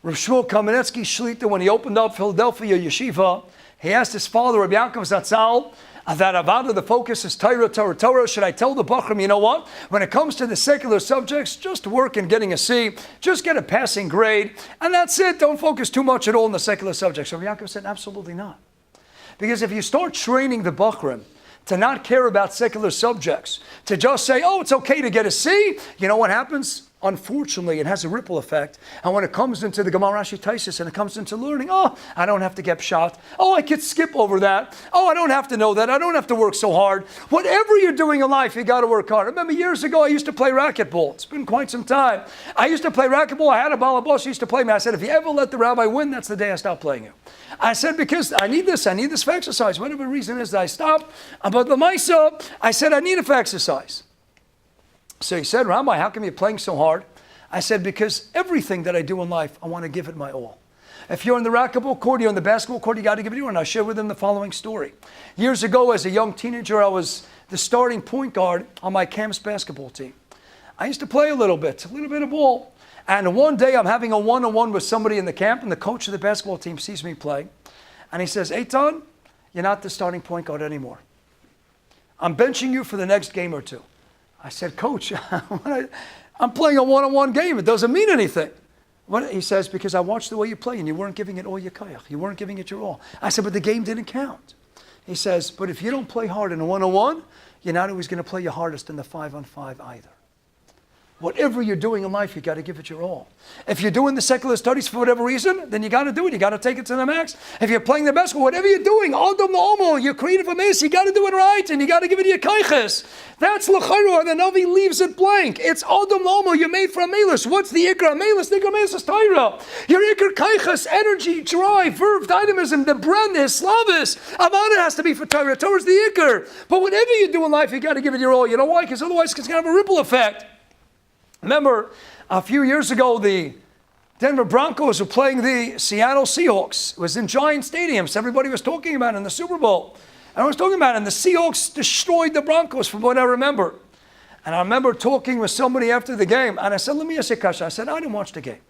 Rav Shmuel Kamenetsky Shlita, when he opened up Philadelphia Yeshiva, he asked his father, Rabbi Yaakov Zatzal, that Avada, the focus is Torah, Torah, Torah. Should I tell the Bachram, you know what? When it comes to the secular subjects, just work in getting a C, just get a passing grade, and that's it. Don't focus too much at all in the secular subjects. So Rabbi Yaakov said, absolutely not. Because if you start training the Bachram to not care about secular subjects, to just say, oh, it's okay to get a C, you know what happens? Unfortunately, it has a ripple effect. And when it comes into the Gemara Rashi Taisus and it comes into learning, oh, I don't have to get shot. Oh, I could skip over that. Oh, I don't have to know that. I don't have to work so hard. Whatever you're doing in life, you got to work hard. I remember years ago, I used to play racquetball. It's been quite some time. I used to play racquetball. I had a balabos who used to play me. I said, if you ever let the rabbi win, that's the day I stop playing you. I said, because I need this for exercise. Whatever the reason is that I stopped. But the Maisa, I said, I need it for exercise. So he said, Rabbi, how come you're playing so hard? I said, because everything that I do in life, I want to give it my all. If you're in the racquetball court, you're in the basketball court, you got to give it your all. And I shared with him the following story. Years ago, as a young teenager, I was the starting point guard on my campus basketball team. I used to play a little bit of ball. And one day, I'm having a one-on-one with somebody in the camp, and the coach of the basketball team sees me play. And he says, Eitan, you're not the starting point guard anymore. I'm benching you for the next game or two. I said, Coach, I'm playing a one-on-one game. It doesn't mean anything. He says, because I watched the way you play and you weren't giving it all your kayach. You weren't giving it your all. I said, but the game didn't count. He says, but if you don't play hard in a one-on-one, you're not always going to play your hardest in the 5-on-5 either. Whatever you're doing in life, you got to give it your all. If you're doing the secular studies for whatever reason, then you got to do it. You got to take it to the max. If you're playing the basketball, whatever you're doing, you're created for this, you got to do it right, and you got to give it your kaiches. That's l'chayru, and the Navi leaves it blank. It's Adam Lomo, you're made for Amelus. What's the Ikar Amelus? The Ikar Amelus is Taira. Your Ikar kaiches, energy, drive, verve, dynamism, the brandness, slavis. Avada has to be for Taira. Torah's the Ikar. But whatever you do in life, you got to give it your all. You know why? Because otherwise it's going to have a ripple effect. Remember, a few years ago, the Denver Broncos were playing the Seattle Seahawks. It was in Giant Stadiums. Everybody was talking about it in the Super Bowl. And I was talking about it, and the Seahawks destroyed the Broncos from what I remember. And I remember talking with somebody after the game, and I said, let me ask you a question. I said, I didn't watch the game.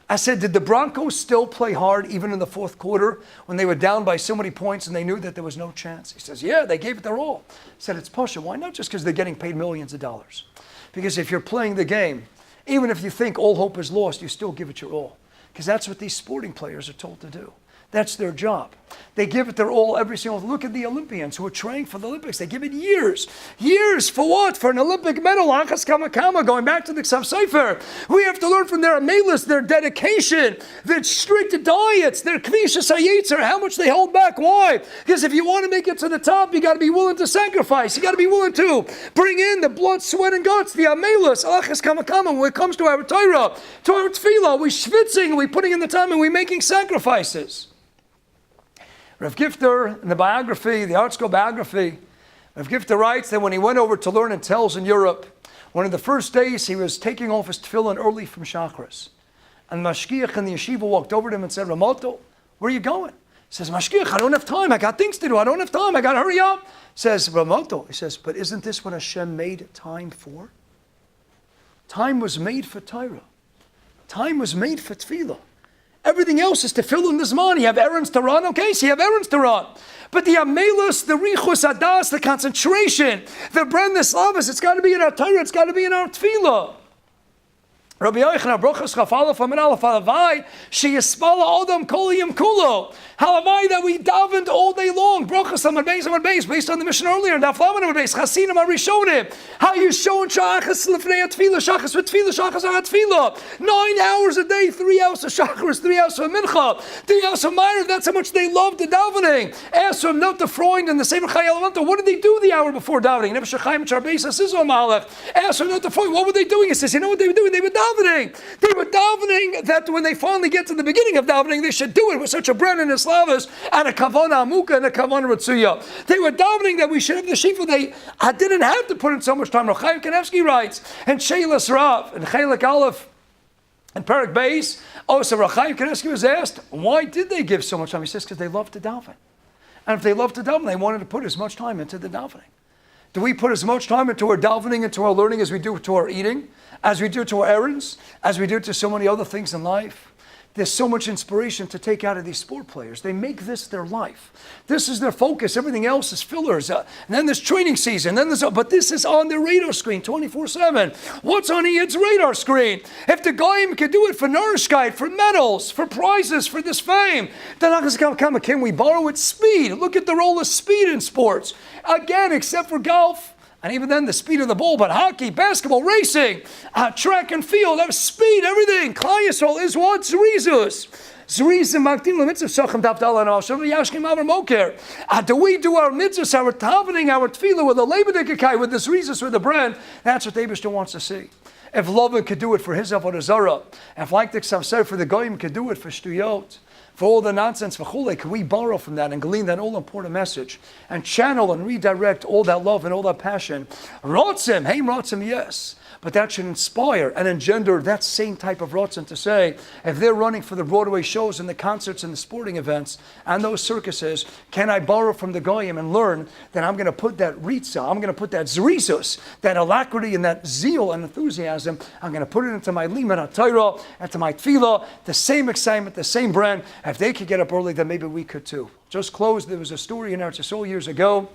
I said, did the Broncos still play hard even in the fourth quarter when they were down by so many points and they knew that there was no chance? He says, yeah, they gave it their all. I said, it's Pasha. Why not? Just because they're getting paid millions of dollars. Because if you're playing the game, even if you think all hope is lost, you still give it your all. Because that's what these sporting players are told to do. That's their job. They give it their all every single. Look at the Olympians who are training for the Olympics. They give it years. Years for what? For an Olympic medal. Achas Kamakama, going back to the Ksav Sefer. We have to learn from their amelis, their dedication, their strict diets, their kvishas hayitzer, how much they hold back. Why? Because if you want to make it to the top, you got to be willing to sacrifice. You got to be willing to bring in the blood, sweat, and guts, the amelis, Achas Kamakama. When it comes to our Torah, to our tefillah, we're schwitzing, we're putting in the time, and we're making sacrifices. Rav Gifter, in the biography, the Art School biography, Rav Gifter writes that when he went over to learn in Telz in Europe, one of the first days he was taking off his tefillin early from Shachris. And Mashgiach in the yeshiva walked over to him and said, Ramoto, where are you going? He says, Mashgiach, I don't have time. I got things to do. I don't have time. I got to hurry up. He says, Ramoto, he says, but isn't this what Hashem made time for? Time was made for Torah. Time was made for tefillah. Everything else is to fill in this money. You have errands to run, okay, so you have errands to run. But the amelus, the richus adas, the concentration, the brand, the slavas, it's got to be in our Torah, it's got to be in our tefillah. Rabbi Yochanan, brachas chaf aleph and aleph halavai sheyispala adam kol yom kulo. Halavai that we davened all day long. Brachas amad beis, based on the mission earlier. Daf lamed amad beis, chasinim arishonim. How you showing shachas lefnei tefillah, shachas v'tefillah, shachas ad tefillah. 9 hours a day, 3 hours of shachas, 3 hours of mincha, 3 hours of minor. That's how much they loved the davening. Ask them, not the Freund and the same Chayal. What did they do the hour before davening? Never shachayim charbesa sizzle malach. Ask them, not the Freund. What were they doing? He says, you know what they were doing? They were davening. They were davening that when they finally get to the beginning of davening, they should do it with such a bren and a slavas and a kavana amuka and a kavana ratsuya. They were davening that we should have the shifa. I didn't have to put in so much time. Chaim Kanevsky writes, and Sheilas Rav, and Chaylik Aleph, and Perak Beis, so Chaim Kanevsky was asked, why did they give so much time? He says, because they loved to daven. And if they loved to daven, they wanted to put as much time into the davening. Do we put as much time into our davening, into our learning, as we do to our eating, as we do to our errands, as we do to so many other things in life? There's so much inspiration to take out of these sport players. They make this their life. This is their focus. Everything else is fillers. And then there's training season. But this is on their radar screen 24/7. What's on Eid's radar screen? If the Goyim can do it for nourishkeit, for medals, for prizes, for this fame, then can we borrow its speed? Look at the role of speed in sports. Again, except for golf. And even then, the speed of the ball, but hockey, basketball, racing, track and field, that speed, everything. Klal Yisrael is what? Zerizus. Zerizim makdim l'mitzvah shachem davdal and asham yashkim avar moker. Do we do our mitzvahs, our davening, our tefillah with the leibedikai, with the zerizus, with the brand? That's what Eibishter wants to see. If Lovin could do it for his avodah zarah, if like the Ksav said for the Goyim could do it for shtuyot, for all the nonsense, for chulei, can we borrow from that and glean that all-important message and channel and redirect all that love and all that passion? Rotzim, hey rotzim, yes. But that should inspire and engender that same type of rotzim to say, if they're running for the Broadway shows and the concerts and the sporting events and those circuses, can I borrow from the Goyim and learn that I'm going to put that ritza, I'm going to put that zerizus, that alacrity and that zeal and enthusiasm, I'm going to put it into my limud HaTorah, into my tefillah, the same excitement, the same brand. If they could get up early, then maybe we could too. Just closed, there was a story in Eretz Yisrael years ago.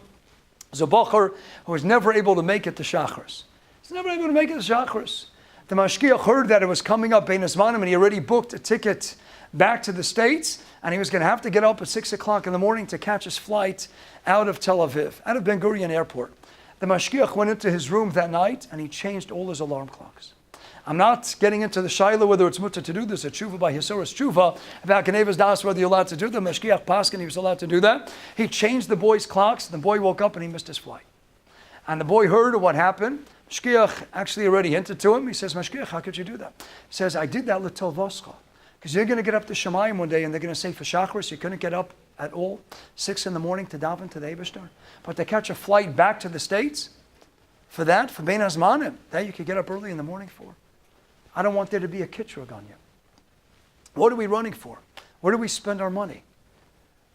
There's a bacher who was never able to make it to Shachris. He's never able to make it to Shachris. The mashgiach heard that it was coming up Bein Hazmanim, and he already booked a ticket back to the States, and he was going to have to get up at 6 o'clock in the morning to catch his flight out of Tel Aviv, out of Ben Gurion Airport. The mashgiach went into his room that night, and he changed all his alarm clocks. I'm not getting into the shaila whether it's mutter to do this, a tshuva by Hisoras tshuva, about Genevas Das, whether you're allowed to do the mashgiach paskin, he was allowed to do that. He changed the boy's clocks, the boy woke up and he missed his flight. And the boy heard what happened. Mashgiach actually already hinted to him. He says, Mashgiach, how could you do that? He says, I did that l'tov voscha. Because you're going to get up to Shemayim one day and they're going to say for Shachris, you couldn't get up at all, 6 in the morning to daven to the Eibishter. But to catch a flight back to the States, for that, for Bein Hazmanim, that you could get up early in the morning for. I don't want there to be a kitrug on you. What are we running for? Where do we spend our money?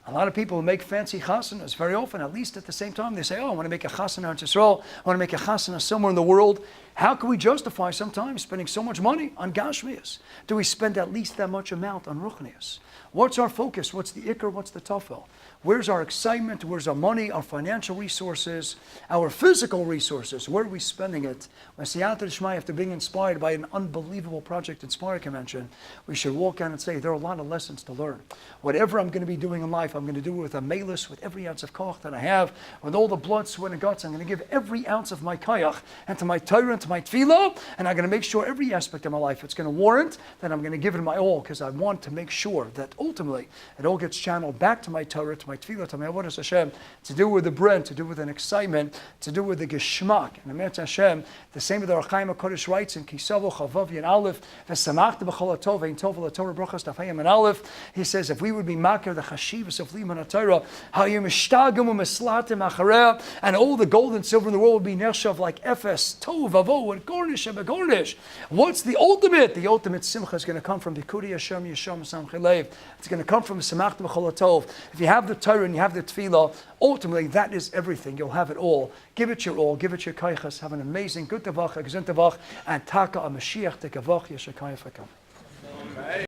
A lot of people who make fancy chasanas, very often, at least at the same time, they say, oh, I want to make a chasana in Yisrael, I want to make a chasana somewhere in the world. How can we justify sometimes spending so much money on gashmias? Do we spend at least that much amount on ruchnias? What's our focus? What's the ikr? What's the tafel? Where's our excitement? Where's our money, our financial resources, our physical resources? Where are we spending it? When Siyata Shmai, after being inspired by an unbelievable Project Inspire convention, we should walk out and say, there are a lot of lessons to learn. Whatever I'm going to be doing in life, I'm going to do it with a melis, with every ounce of koch that I have, with all the blood, sweat, and guts. I'm going to give every ounce of my kayach and to my Torah and to my tefillah, and I'm going to make sure every aspect of my life, it's going to warrant that I'm going to give it my all, because I want to make sure that ultimately it all gets channeled back to my Torah, to my tefillah, to my avodas Hashem, to do with the brand, to do with an excitement, to do with the geschmack. And Emet Hashem, the same with the Archaim HaKodesh writes in Kisavo, Chavav, and Aleph, V'samachta b'chol ha'tov, ve'in tov v'la brachas tafayim and Aleph. He says, if we would be makir the chashivas of limud HaTorah, how you mishtagim u'mislatim achareh, and all the gold and silver in the world would be nershav like Efes, Tov, Avo, and Gornish, and Begornish. What's the ultimate? The ultimate simcha is going to come from Bikuri Hashem Yisham Samchilev. It's going to come from Samachta b'chol ha'tov. If you have the Torah and you have the tefillah, ultimately that is everything. You'll have it all. Give it your all. Give it your kaichas. Have an amazing good tavach, a gesund tavach, and taka a Mashiach tekavach yeshakayach.